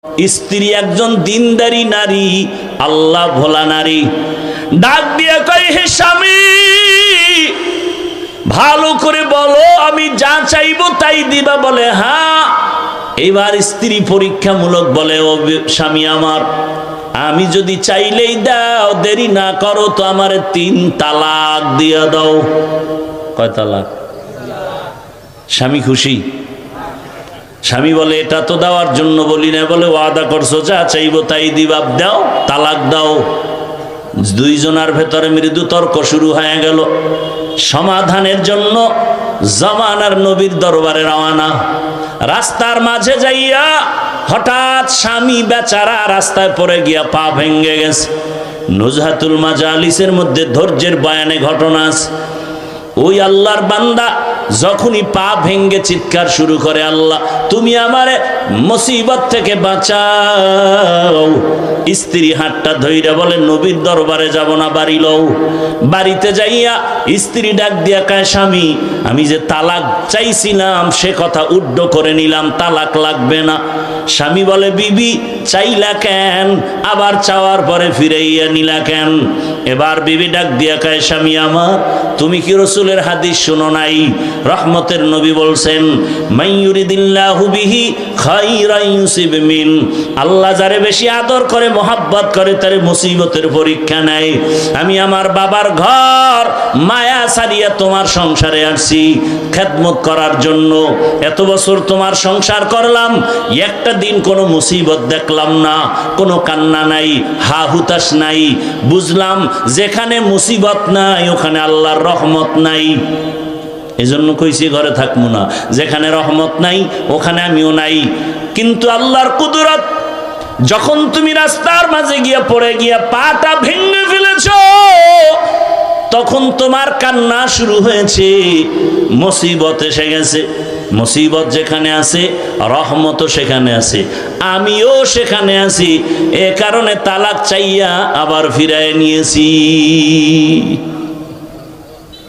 স্ত্রী একজন দিনদারি নারী, আল্লাহ ভোলা নারী। ডাক দিয়ে কয়, হে স্বামী, ভালো করে বলো, আমি যা চাইবো তাই দিবা? বলে হ্যাঁ। এবার স্ত্রী পরীক্ষামূলক বলে, ও স্বামী আমার, আমি যদি চাইলেই দাও, দেরি না করো তো আমার 3 তালাক দিয়ে দাও। কয় তালাক? স্বামী খুশি? স্বামী বলে, এটা তো দেওয়ার জন্য বলি না। বলে, ওয়াদা করছো যা চাইবো তাই দিবা, দাও, তালাক দাও। দুইজনের ভেতরে মৃদু তর্ক শুরু হয়ে গেল। সমাধানের জন্য জামানার নবীর দরবারে রওনা। রাস্তার মাঝে যাইয়া হঠাৎ স্বামী বেচারা রাস্তায় পড়ে গিয়া পা ভেঙে গেছে। নুজহাতুল মাজালিসের মধ্যে ধৈর্যের বয়ানে ঘটনা আছে। ওই আল্লাহর বান্দা যখনই পা ভেঙ্গে চিৎকার শুরু করে, আল্লাহ তুমি আমারে মুসিবত থেকে বাঁচাও। স্ত্রী হাতটা ধইরা বলে, নবীর দরবারে যাব না, বাড়ি লও। বাড়িতে যাইয়া স্ত্রী ডাক দিয়া কয়, স্বামী, আমি যে তালাক চাইছিলাম সে কথা উড্ড করে নিলাম, তালাক লাগবে না। স্বামী বলে, বিবি চাইলা কেন, আবার চাওয়ার পরে ফিরাইয়া নিলা কেন? এবার বিবি ডাক দিয়া কয়, স্বামী আমার, তুমি কি রাসূলের হাদিস শুনো নাই? রহমতের নবী বলছেন, মাইয়ুরিদিল্লাহু বিহি খাইরান ইউসিব মিন। আল্লাহ যারে বেশি আদর করে, মোহাব্বত করে, তারে মুসিবতের পরীক্ষা নেয়। আমি আমার বাবার ঘর মায়া ছাড়িয়া তোমার সংসারে আসছি খেদমত করার জন্য। এত বছর তোমার সংসার করলাম, একটা দিন কোনো মুসিবত দেখলাম না, কোনো কান্না নাই, হা হুতাশ নাই। বুঝলাম যেখানে মুসিবত নাই ওখানে আল্লাহর রহমত নাই। এজন্য কইছি ঘরে থাকবো না, যেখানে রহমত নাই ওখানে আমিও নাই। কিন্তু আল্লাহর কুদরত, যখন তুমি রাস্তার মাঝে গিয়া পড়ে গিয়া পাটা ভেঙে ফেলেছ, তখন তোমার কান্না শুরু হয়েছে। মুসিবত এসে গেছে। মুসিবত যেখানে আছে রহমতও সেখানে আছে, আমিও সেখানে আছি। এ কারণে তালাক চাইয়া আবার ফিরায় নিয়েছি।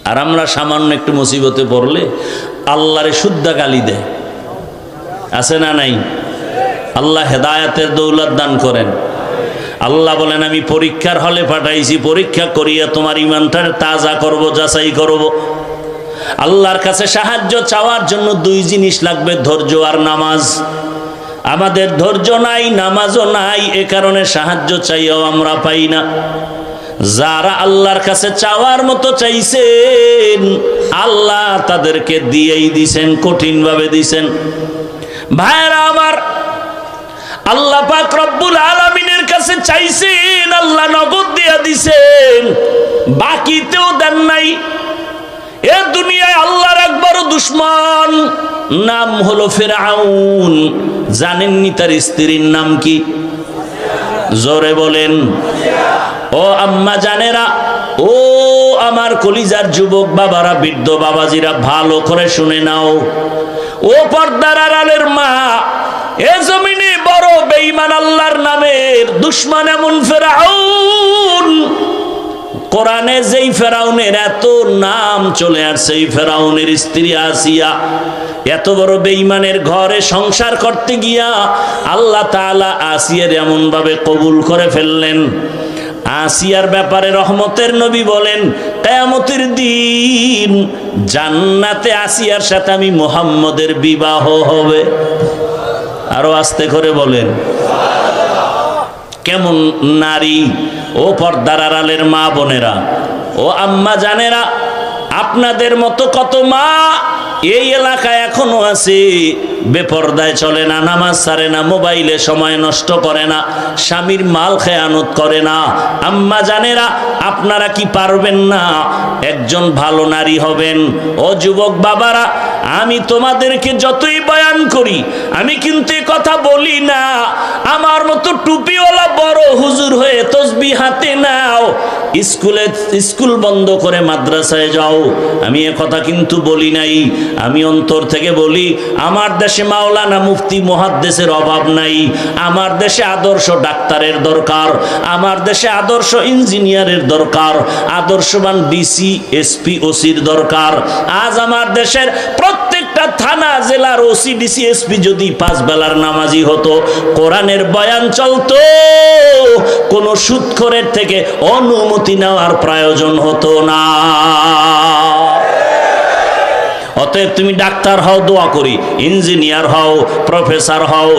আর আমরা সামান্য একটু মুসিবতে পড়লে আল্লাহরে শুদ্ধ গালি দেয়, আছে না নাই? আল্লাহ হেদায়েতের দৌলত দান করেন। আল্লাহ বলেন, আমি পরীক্ষার হলে পাঠাইছি, পরীক্ষা করিয়া তোমার ইমানটার তাজা করব, যাচাই করব। আল্লাহর কাছে সাহায্য চাওয়ার জন্য 2 জিনিস লাগবে, ধৈর্য আর নামাজ। আমাদের ধৈর্য নাই, নামাজও নাই, এ কারণে সাহায্য চাইও আমরা পাই না। যারা আল্লাহর কাছে চাওয়ার মতো চাইছেন, আল্লাহ তাদেরকে দিয়েই দিছেন, কঠিনভাবে দিছেন। ভাইরা আমার, আল্লাহ পাক রব্বুল আলামিনের কাছে চাইছেন, আল্লাহ নগদ দিয়ে দিছেন, বাকিতেও দেন নাই। এ দুনিয়ায় আল্লাহর এক বড় দুশমন, নাম হলো ফিরআউন। জানেননি তার স্ত্রীর নাম কি? জোরে বলেন। ও আম্মা জানেরা, ও আমার কলিজার যুবক বাবারা, বৃদ্ধ বাবাজিরা, ভালো করে শুনে নাও। ও পর্দার আড়ালের মা, এ জমিনে বড় বেঈমান আল্লাহর নামের দুশমন এমন ফিরআউন। কোরআনে যেই ফেরাউনের এত নাম চলে আসছে, এই ফেরাউনের স্ত্রী আসিয়া এত বড় বেঈমানের ঘরে সংসার করতে গিয়া আল্লাহ তাআলা আসিয়ার এমন ভাবে কবুল করে ফেললেন। আসিয়ার ব্যাপারে রহমতের নবী বলেন, কিয়ামতের দিন জান্নাতে আসিয়ার সাথে আমি মুহাম্মদের বিবাহ হবে। আরো আস্তে করে বলেন। কেমন নারী! ও পর্দার আড়ালের মা বোনেরা, ও আম্মা জানেরা, আপনাদের মতো কত মা এই এলাকায় এখনো আছে, বেপরদায় চলে না, নামাজ ছাড়ে না, মোবাইলে সময় নষ্ট করে না, স্বামীর মাল খেয়ানত করে না। আম্মা জানেরা, আপনারা কি পারবেন না একজন ভালো নারী হবেন? ও যুবক বাবারা, আমি তোমাদেরকে যতই বয়ান করি, আমি কিন্তু কথা বলি না আমার মতো টুপিওয়ালা বড় হুজুর হয়ে তসবিহ হাতে নাও, স্কুল বন্ধ করে মাদ্রাসায় যাও। আমি এ কথা কিন্তু বলি নাই। আমি অন্তর থেকে বলি, আমার দেশে মাওলানা মুফতি মুহাদ্দিসের অভাব নাই। আমার দেশে আদর্শ ডাক্তারের দরকার, আমার দেশে আদর্শ ইঞ্জিনিয়ারের দরকার, আদর্শবান ডিসি, এসপি, ওসির দরকার। আজ আমার দেশের প্রত্যেকটা একটা থানা জেলার ওসি ডিসি এসপি যদি 5 বেলার নামাজি হতো, কোরআনের বয়ান চলতো, কোন সুদখোরের থেকে অনুমতি নেওয়ার প্রয়োজন হতো না। অতএব তুমি ডাক্তার হও, দোয়া করি, ইঞ্জিনিয়ার হও, প্রফেসর হও,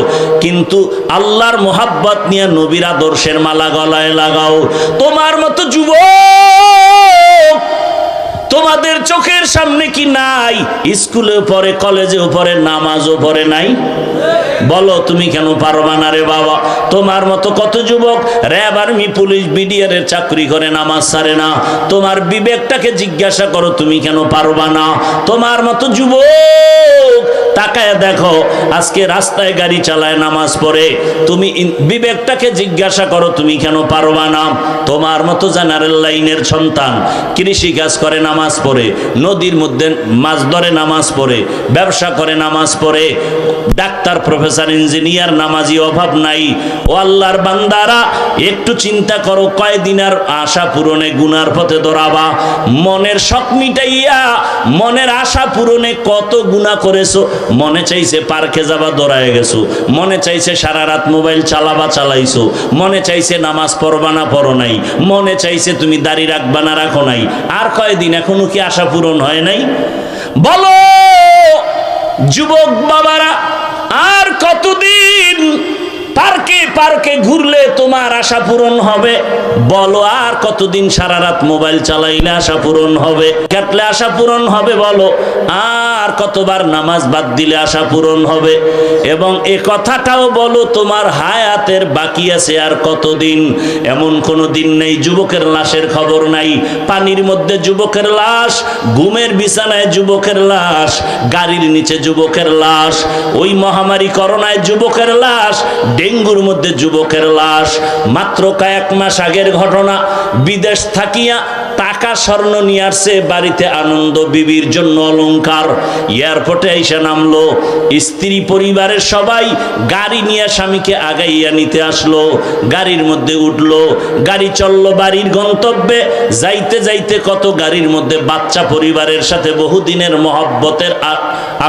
কিন্তু আল্লাহর মোহাব্বত নিয়ে নবীর আদর্শের মালা গলায় লাগাও। তোমার মতো যুবক তোমাদের চোখের সামনে কি নাই? স্কুলে পড়ে, কলেজে পড়ে, নামাজও পড়ে নাই? বলো তুমি কেন পারবা না রে বাবা? তোমার মতো কত যুবক র্যাব, আর্মি, পুলিশ, বিডিআর এর চাকরি করে, নামাজ ছাড়ে না। তোমার বিবেকটাকে জিজ্ঞাসা করো, তুমি কেন পারবা না? তোমার মতো যুবক তাকায় দেখো, আজকে রাস্তায় গাড়ি চালায়, নামাজ পড়ে, তুমি বিবেকটাকে জিজ্ঞাসা করো, তুমি কেন পারবা না? তোমার মতো জেনারেল লাইনের সন্তান কৃষি কাজ করে, নামাজ পড়ে, নদীর মধ্যে মাছ ধরে, নামাজ পড়ে, ব্যবসা করে, নামাজ পড়ে, ডাক্তার, প্রফেসর, ইঞ্জিনিয়ার, নামাজি অভাব নাই। ও আল্লাহর বান্দারা, একটু চিন্তা করো, কয়দিনের আশা পূরণে গুনার পথে দৌড়াবা? মনের শখ মিটাইয়া, মনের আশা পূরণে কত গুনাহ করেছো। মনে চাইছে পার্কে যাবা, দৌড়ায় গেছো। মনে চাইছে সারা রাত মোবাইল চালাবা, চালাইছো। মনে চাইছে নামাজ পড়বা না, পড়ো নাই। মনে চাইছে তুমি দাড়ি রাখবা না, রাখো নাই। আর কয়দিন, এখনো কি আশা পূরণ হয় নাই? বলো যুবক বাবারা, আর কতদিন পার্কে পার্কে ঘুরলে তোমার আশা পূরণ হবে? বলো আর কতদিন সারা রাত মোবাইল চালাইলে আশা পূরণ হবে? কাটলে আশা পূরণ হবে? বলো আর কতবার নামাজ বাদ দিলে আশা পূরণ হবে? এবং এ কথাটাও বলো, তোমার হায়াতের বাকি আছে আর কতদিন? এমন কোনো দিন নেই যুবকের লাশের খবর নাই। পানির মধ্যে যুবকের লাশ, ঘুমের বিছানায় যুবকের লাশ, গাড়ির নিচে যুবকের লাশ, ওই মহামারী করোনায় যুবকের লাশ, ডেঙ্গুর মধ্যে যুবকের লাশ। মাত্র কয়েক মাস আগের ঘটনা, বিদেশ থাকিয়া টাকা স্বর্ণ নিয়ে আসছে বাড়িতে, আনন্দ বিবির জন্য অলংকার। এয়ারপোর্টে এসে নামলো, স্ত্রী পরিবারের সবাই গাড়ি নিয়ে স্বামীকে আগাইয়া নিতে আসলো। গাড়ির মধ্যে উঠলো, গাড়ি চললো বাড়ির গন্তব্যে। যাইতে যাইতে কত গাড়ির মধ্যে বাচ্চা পরিবারের সাথে বহুদিনের মহব্বতের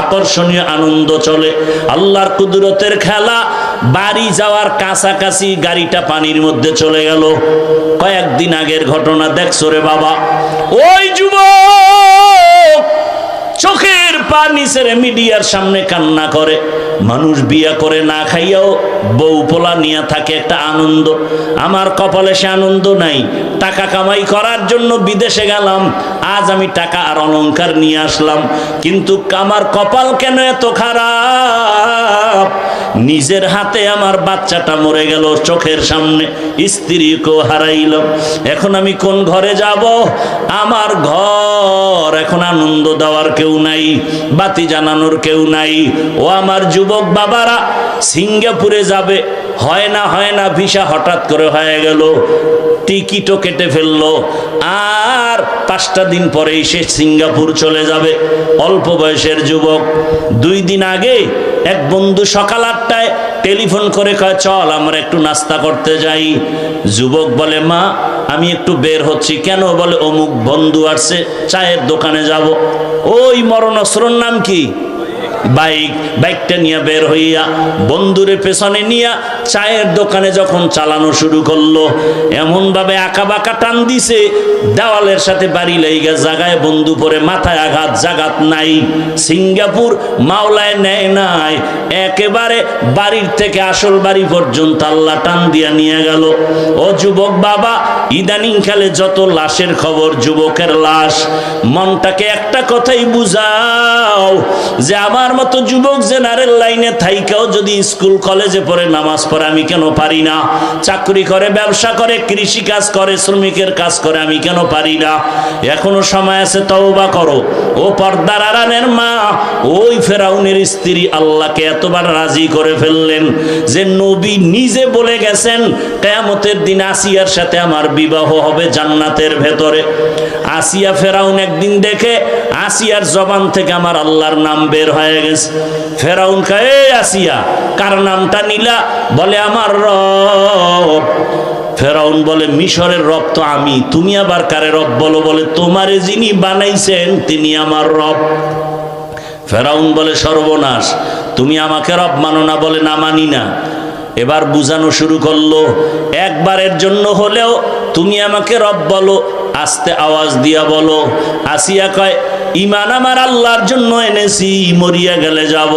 আকর্ষণীয় আনন্দ চলে। আল্লাহর কুদরতের খেলা, বাড়ি যাওয়ার কাছাকাছি গাড়িটা পানির মধ্যে চলে গেল। কয়েকদিন আগের ঘটনা দেখছো রে বাবা। ওই যুবক চোখের পানি ছেড়ে মিডিয়ার সামনে কান্না করে। মানুষ বিয়া করে না খাইয়াও বউ পোলা নিয়ে থাকে একটা আনন্দ। আমার কপালে সে আনন্দ নাই। টাকা কামাই করার জন্য বিদেশে গেলাম, আজ আমি টাকা আর অলংকার নিয়ে আসলাম, কিন্তু আমার কপাল কেন এত খারাপ? নিজের হাতে আমার বাচ্চাটা মরে গেল চোখের সামনে, স্ত্রীকেও হারাইলাম। এখন আমি কোন ঘরে যাব? আমার ঘর এখন আনন্দ দেওয়ার কেউ নাই, বাতি জানানোর কেউ নাই। ও আমার যুবক বাবারা, সিঙ্গাপুরে যাবে, হয় না ভিসা হঠাৎ করে হয়ে গেল, টিকিটও কেটে ফেললো, আর 5টা দিন পরেই সে সিঙ্গাপুর চলে যাবে। অল্প বয়সের যুবক। 2 দিন আগে এক বন্ধু সকাল 8টায় টেলিফোন করে কয়, চল আমরা একটু নাস্তা করতে যাই। যুবক বলে, মা আমি একটু বের হচ্ছি। কেন? বলে অমুক বন্ধু আসছে, চায়ের দোকানে যাব। ওই মরণস্রোর নাম কি? বাইকটা নিয়ে বের হইয়া বন্ধুরে পেছনে নিয়ে চায়ের দোকানে যখন চালানো শুরু করলো, এমন ভাবে আঁকা বাঁকা টান দিছে, দেওয়ালের সাথে বাড়ি লেগে জাগায় বন্ধু পরে মাথায় আঘাত, জাগাত নাই। সিঙ্গাপুর মাওলায় নেয় নাই, একেবারে বাড়ির থেকে আসল বাড়ি পর্যন্ত আল্লাহ টান দিয়া নিয়ে গেল। ও যুবক বাবা, ইদানিং কালে যত লাশের খবর, যুবকের লাশ। মনটাকে একটা কথাই বুঝাও, যে আমার মতো যুবক জেনারেল লাইনে থাইকাও যদি স্কুল কলেজে পড়ে, নামাজ পড়ে, আমি কেন পারি না? চাকরি করে, ব্যবসা করে, কৃষি কাজ করে, শ্রমিকের কাজ করে, আমি কেন পারি না? এখনো সময় আছে, তওবা করো। ও পর্দার আড়ালের মা, ওই ফেরাউনের স্ত্রী আল্লাহকে এতবার রাজি করে ফেললেন যে নবী নিজে বলে গেছেন, কিয়ামতের দিন আসিয়ার সাথে আমার বিবাহ হবে জান্নাতের ভেতরে। আসিয়া ফেরাউন একদিন দেখে আসিয়ার জবান থেকে আমার আল্লাহর নাম বের হয়ে গেছে। ফেরাউন কয়, এই আসিয়া, কার নামটা নিলা? বলে আমার রব। ফেরাউন বলে, মিশরের রব তো আমি, তুমি আবার কারে রব বলো? বলে তোমারে যিনি বানাইছেন তিনি আমার রব। ফেরাউন বলে সর্বনাশ, তুমি আমাকে রব মানো না? বলে না, মানি না। এবার বুঝানো শুরু করলো, একবারের জন্য হলেও তুমি আমাকে রব বলো, আস্তে আওয়াজ দিয়া বলো। আসিয়া কয়, ঈমান আমার আল্লাহর জন্য এনেছি, মরিয়া গেলে যাব।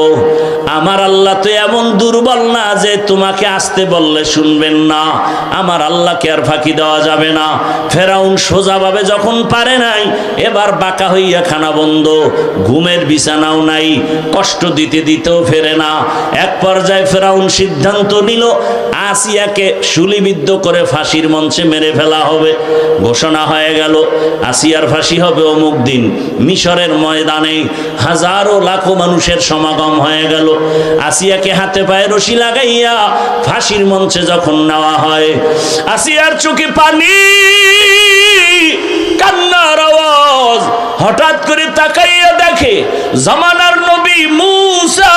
আমার আল্লাহ তো এমন দুর্বল না যে তোমাকে আসতে বললে শুনবেন না। আমার আল্লাহকে আর ফাঁকি দেওয়া যাবে না। ফেরাউন সোজাভাবে যখন পারে নাই, এবার বাঁকা হইয়া খানা বন্ধ, ঘুমের বিছানাও নাই, কষ্ট দিতে দিতেও ফেরে না। এক পর্যায়ে ফেরাউন সিদ্ধান্ত নিল, আসিয়াকে শুলিবিদ্ধ করে ফাঁসির মঞ্চে মেরে ফেলা হবে। ঘোষণা হয়ে গেল, আসিয়ার ফাঁসি হবে অমুক দিন। মিশরের ময়দানে হাজারো লাখো মানুষের সমাগম হয়ে গেল। আসিয়াকে হাতে পায়ে রশি লাগাইয়া ফাঁসির মঞ্চে যখন নেওয়া হয়, আসিয়ার চোখে পানি, কান্নার আওয়াজ। হঠাৎ করে তাকাইয়া দেখে জামানার নবী মূসা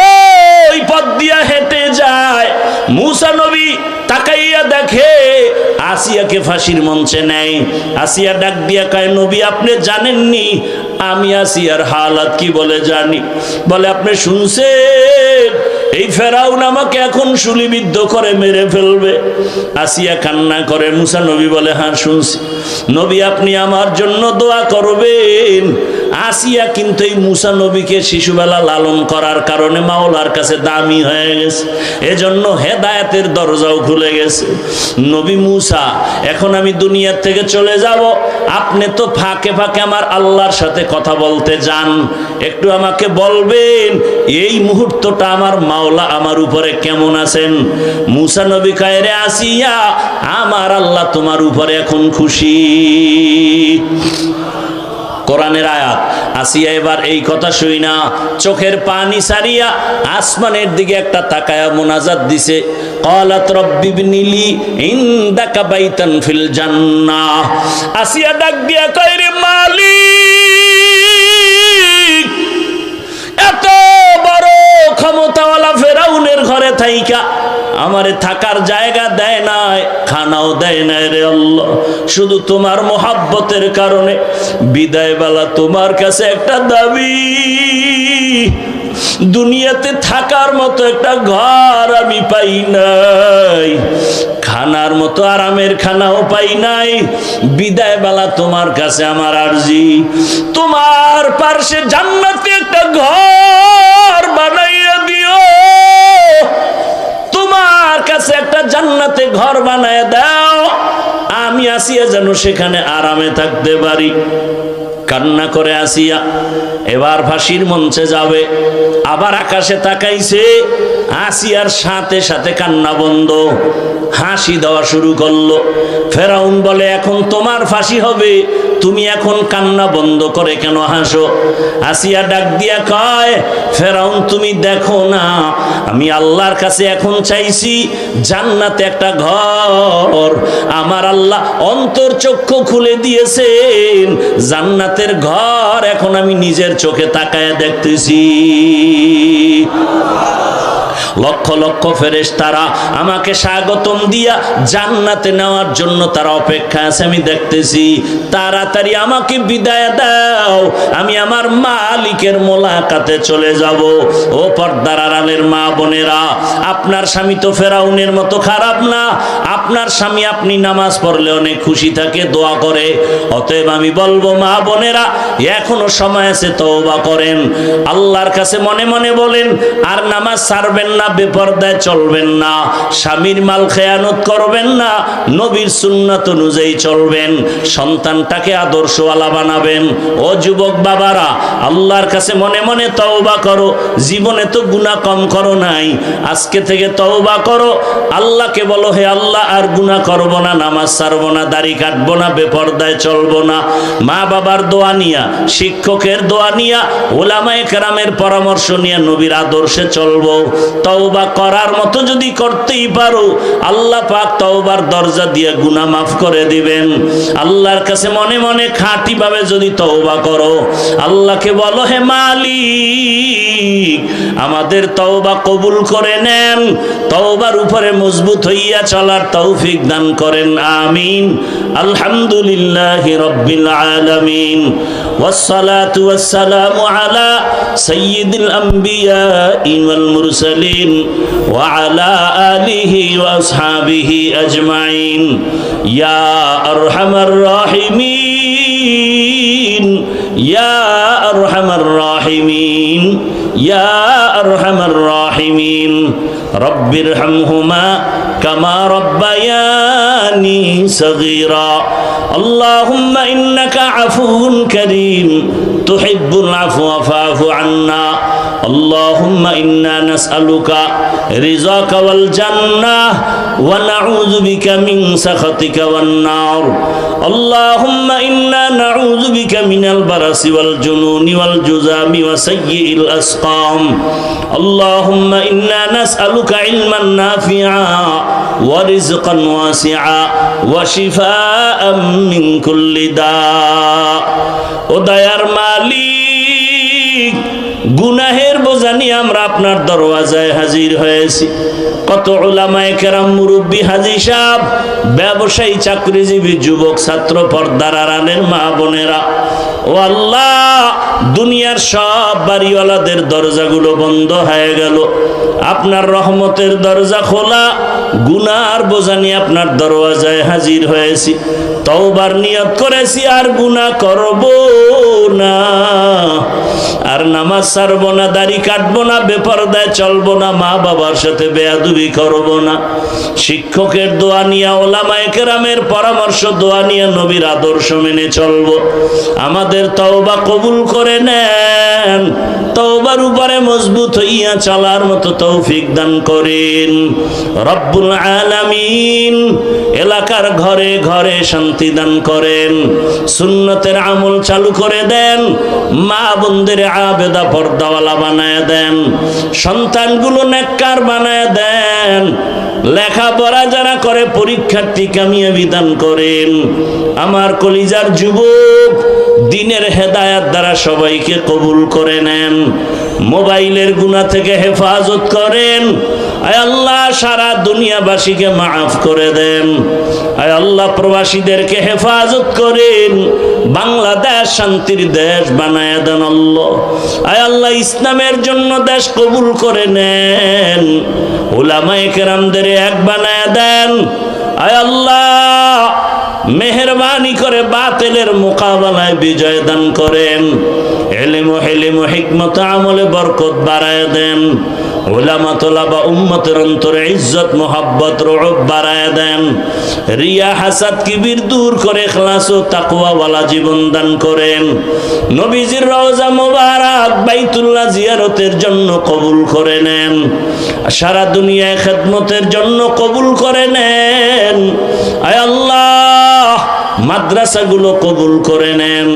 ওই পথ দিয়া হেঁটে যায়। মূসা নবী তাকাইয়া দেখে আসিয়াকে ফাঁসির মঞ্চে নেয়। আসিয়া ডাক দিয়া কয়, নবী আপনি জানেননি আমি আসিয়ার হালাত কি? বলে জানি। বলে আপনি শুনছেন এই ফেরাউন আমাকে এখন শুলিবিদ্ধ করে মেরে ফেলবে? আসিয়া কান্না করে। মূসা নবী বলে, হ্যাঁ শুনছি। নবী আপনি আমার জন্য দোয়া করবেন। আসিয়া কিন্তু এই মূসা নবীকে শিশুবেলা লালন করার কারণে মাওলার কাছে দামি হয়ে গেছে, এজন্য হেদায়েতের দরজাও খুলে গেছে। নবী মূসা, এখন আমি দুনিয়ার থেকে চলে যাব, আপনি তো ফাঁকে ফাঁকে আমার আল্লাহর সাথে কথা বলতে যান, একটু আমাকে বলবেন এই মুহূর্তটা আমার মাওলা আমার উপরে কেমন আছেন? মূসা নবী কয়, রে আসিয়া, আমার আল্লাহ তোমার উপরে এখন খুশি। কোরআনের আয়াত। আসিয়া এবার এই কথা শুই না চোখের পানি সারিয়া আসমানের দিকে একটা তাকায়া মুনাজাত দিছে, ক্বালাত রব্বি ইবনিলি ইনদাকা বাইতান ফিল জান্নাহ। আসিয়া ডাক দিয়া কয়, রে মালিক, এত বড় ক্ষমতাওয়ালা ফেরাউনের ঘরে থাইকা আমারে থাকার জায়গা দেয় নাই, খানাও দেয় নাই রে আল্লাহ। শুধু তোমার মোহাব্বতের কারণে বিদায় বেলা তোমার কাছে একটা দাবি, দুনিয়াতে থাকার মতো একটা ঘর আমি পাই নাই, খানার মতো আরামের খানাও পাই নাই। বিদায় বেলা তোমার কাছে আমার আরজি, তোমার পার্শ্বে জান্নাতে একটা ঘর বানাইয়া দিও, তোমার কাছে একটা জান্নাতে ঘর বানায় দাও, আমি আসিয়া যেন সেখানে আরামে থাকতে পারি। কান্না করে আসিয়া এবার ফাঁসির মঞ্চে যাবে, আবার আকাশে তাকাইছে, আসিয়ার সাথে সাথে কান্না বন্ধ, হাসি দেওয়া শুরু করলো। ফেরাউন বলে, এখন তোমার ফাঁসি হবে, তুমি এখন কান্না বন্ধ করে কেন হাসো? আসিয়া ডাক দিয়া কয়, ফেরাউন তুমি দেখো না আমি আল্লাহর কাছে এখন চাইছি জান্নাতে একটা ঘর, আমার আল্লাহ অন্তর চক্ষু খুলে দিয়েছেন, জান্নাতের ঘর এখন আমি নিজের চোখে তাকায় দেখতেছি। লক্ষ লক্ষ ফেরেশতারা আমাকে স্বাগতম দিয়া জান্নাতে নেওয়ার জন্য তারা অপেক্ষা আছে, আমি দেখতেছি। তাড়াতাড়ি আমাকে বিদায় দাও, আমি আমার মালিকের মোলাকাতে চলে যাব। ও পর্দার আড়ালের মা বোনেরা, আপনার স্বামী তো ফেরাউনের মতো খারাপ না, আপনার স্বামী আপনি নামাজ পড়লে অনেক খুশি থাকে, দোয়া করে। অতএব আমি বলবো মা বোনেরা, এখনো সময় আছে, তওবা করেন, আল্লাহর কাছে মনে মনে বলেন, আর নামাজ ছাড়বেন না, বেপরদায় চলবেন না, স্বামীর মাল খেয়ানত করবেন না, নবীর সুন্নাত অনুযায়ী চলবেন, সন্তানটাকে আদর্শওয়ালা বানাবেন। ও যুবক বাবারা, আল্লাহর কাছে মনে মনে তওবা করো, জীবনে তো গুনাহ কম করো নাই, আজকে থেকে তওবা করো, আল্লাহকে বলো, হে আল্লাহ আর গুনাহ করব না, নামাজ ছাড়বো না, দাড়ি কাটবো না, বেপরদায় চলবো না। মা বাবার দোয়া নিয়া, শিক্ষকের দোয়া নিয়া, ওলামায়ে কেরামের পরামর্শ নিয়ে নবীর আদর্শে চলবো। তওবা করার মতো যদি করতেই পারো, আল্লাহ পাক তওবার দরজা দিয়ে গুনাহ মাফ করে দিবেন। আল্লাহর কাছে মনে মনে খাঁটি ভাবে যদি তওবা করো, আল্লাহকে বলো, হে মালিক আমাদের তওবা কবুল করে নেন, তওবার উপরে মজবুত হইয়া চলার তৌফিক দান করেন, আমিন। আলহামদুলিল্লাহি রাব্বিল আলামিন। والصلاة والسلام على سيد الأنبياء والمرسلين وعلى آله وأصحابه أجمعين يا أرحم الراحمين يا أرحم الراحمين يا أرحم الراحمين رب ارحمهما كما ربياني صغيرا اللهم إنك عفو كريم تحب العفو فاعف عنا اللهم إنا نسألك رضاك والجنة ونعوذ بك من سخطك والنار اللهم إنا نعوذ بك من البرص والجنون والجذام وسيء الأسقام اللهم إنا نسألك علما نافعا ورزقا واسعا وشفاء من كل داء وديار মালিক গুনাহের বোঝা নিয়ে আমরা আপনার দরওয়াজায় হাজির হয়েছি কত উলামায়ে কেরাম মুরব্বী হাজী সাহেব ব্যবসায়ী চাকরিজীবী যুবক ছাত্র পর্দার আড়ালের মা বোনেরা ও আল্লাহ দুনিয়ার সব বাড়িওয়ালাদের দরজাগুলো বন্ধ হয়ে গেল আপনার রহমতের দরজা খোলা গুনার বোঝা নিয়ে আপনার দরওয়াজায় হাজির হয়েছি তওবার নিয়ত করেছি আর গুনাহ করব না আর নামাজ ছাড়বো না দাড়ি কাটবো না বেপরদায় চলবো না মা বাবার সাথে বেয়াদবি করবো না শিক্ষকের দোয়া নিয়ে ওলামায়ে কেরামের পরামর্শ দোয়া নিয়ে নবীর আদর্শ মেনে চলবো আমাদের তওবা কবুল করে নেন তওবার উপরে মজবুত হইয়া চলার মতো তৌফিক দান করেন রব্বুল আলামিন এলাকার ঘরে ঘরে শান্তি দান করেন সুন্নতের আমল চালু করে দেন মা বোনদের আবেদা পর্দাওয়ালা বানায় দেন সন্তানগুলো নেককার বানায় দেন লেখাপড়া যারা করে পরীক্ষার্থী কামিয়াবি দান করেন আমার কলিজার যুবক দ্বীনের হেদায়েত দ্বারা সবাইকে কবুল করে নেন মোবাইলের গুনাহ থেকে হেফাজত করেন আয় আল্লাহ সারা দুনিয়াবাসীকে মাফ করে দেন আয় আল্লাহ প্রবাসীদেরকে হেফাজত করেন বাংলাদেশ শান্তির দেশ বানায় দেন আল্লাহ আয় আল্লাহ ইসলামের জন্য দেশ কবুল করে নেন উলামায়ে কেরামদের এক বানায় দেন আয় আল্লাহ মেহেরবানি করে বাতিলের মোকাবেলায় বিজয় দান করেন ইলম ও হিলম ও হিকমত আমলে বরকত বাড়ায় দেন উলামা তোলাবা উম্মতের অন্তরে ইজ্জত মোহাব্বত রউফ বাড়ায় দেন রিয়া হাসাদ কিবির দূর করে ইখলাস ও তাকওয়া ওয়ালা জীবন দান করেন নবীজির রওজা মোবারক বাইতুল্লাহ জিয়ারতের জন্য কবুল করে নেন সারা দুনিয়ায় খেদমতের জন্য কবুল করে নেন আয় আল্লাহ মাদ্রাসাগুলো কবুল করে নেন।